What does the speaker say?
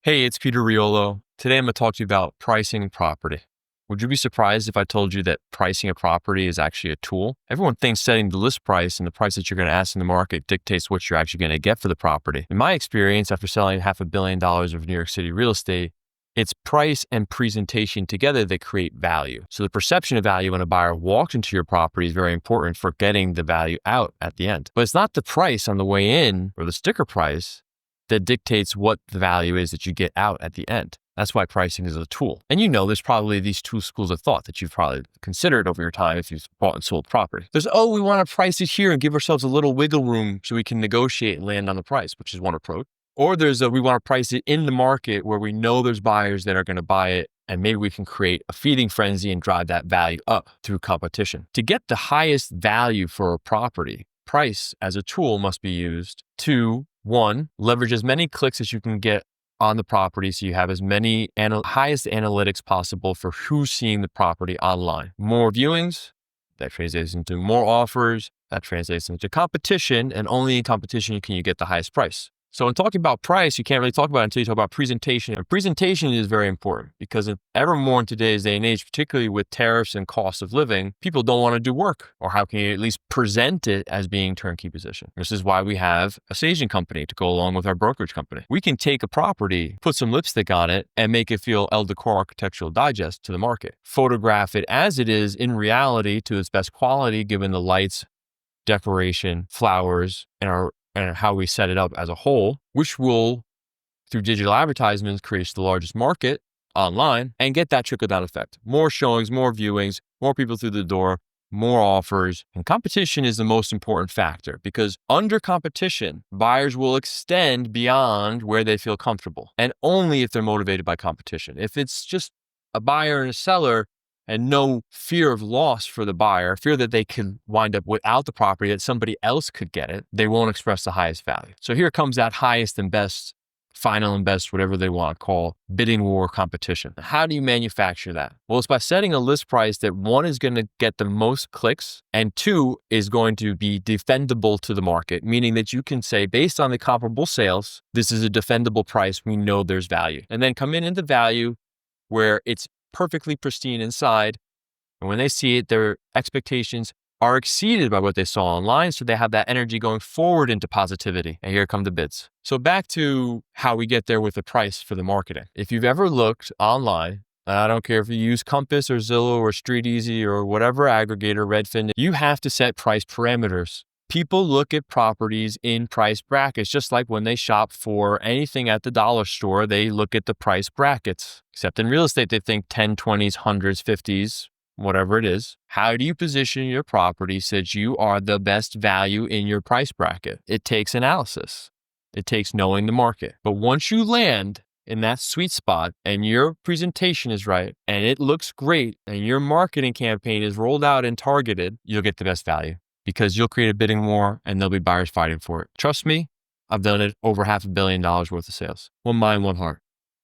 Hey, it's Peter Riolo. Today I'm going to talk to you about pricing property. Would you be surprised if I told you that pricing a property is actually a tool? Everyone thinks setting the list price and the price that you're going to ask in the market dictates what you're actually going to get for the property. In my experience, after selling $500 million of New York City real estate, it's price and presentation together that create value. So the perception of value when a buyer walks into your property is very important for getting the value out at the end. But it's not the price on the way in or the sticker price that dictates what the value is that you get out at the end. That's why pricing is a tool. And there's probably these two schools of thought that you've probably considered over your time if you've bought and sold property. There's, we want to price it here and give ourselves a little wiggle room so we can negotiate and land on the price, which is one approach. Or there's we want to price it in the market where we know there's buyers that are going to buy it, and maybe we can create a feeding frenzy and drive that value up through competition. To get the highest value for a property, price as a tool must be used to, one, leverage as many clicks as you can get on the property so you have as many highest analytics possible for who's seeing the property online. More viewings, that translates into more offers, that translates into competition, and only in competition can you get the highest price. So in talking about price, you can't really talk about it until you talk about presentation. And presentation is very important because ever more in today's day and age, particularly with tariffs and cost of living, people don't want to do work. Or how can you at least present it as being turnkey position? This is why we have a staging company to go along with our brokerage company. We can take a property, put some lipstick on it, and make it feel El Decor Architectural Digest to the market. Photograph it as it is in reality to its best quality, given the lights, decoration, flowers, and how we set it up as a whole, which will, through digital advertisements, create the largest market online and get that trickle-down effect. More showings, more viewings, more people through the door, more offers. And competition is the most important factor because under competition, buyers will extend beyond where they feel comfortable, and only if they're motivated by competition. If it's just a buyer and a seller, and no fear of loss for the buyer, fear that they can wind up without the property, that somebody else could get it, they won't express the highest value. So here comes that highest and best, final and best, whatever they want to call, bidding war competition. How do you manufacture that? Well, it's by setting a list price that, one, is going to get the most clicks, and two, is going to be defendable to the market, meaning that you can say, based on the comparable sales, this is a defendable price. We know there's value. And then come in into value where it's perfectly pristine inside. And when they see it, their expectations are exceeded by what they saw online. So they have that energy going forward into positivity. And here come the bids. So back to how we get there with the price for the marketing. If you've ever looked online, and I don't care if you use Compass or Zillow or StreetEasy or whatever aggregator, Redfin, you have to set price parameters. People look at properties in price brackets, just like when they shop for anything at the dollar store, they look at the price brackets. Except in real estate, they think 10, 20s, 100s, 50s, whatever it is. How do you position your property so that you are the best value in your price bracket? It takes analysis. It takes knowing the market. But once you land in that sweet spot and your presentation is right and it looks great and your marketing campaign is rolled out and targeted, you'll get the best value. Because you'll create a bidding war and there'll be buyers fighting for it. Trust me, I've done it over $500 million worth of sales. One mind, one heart.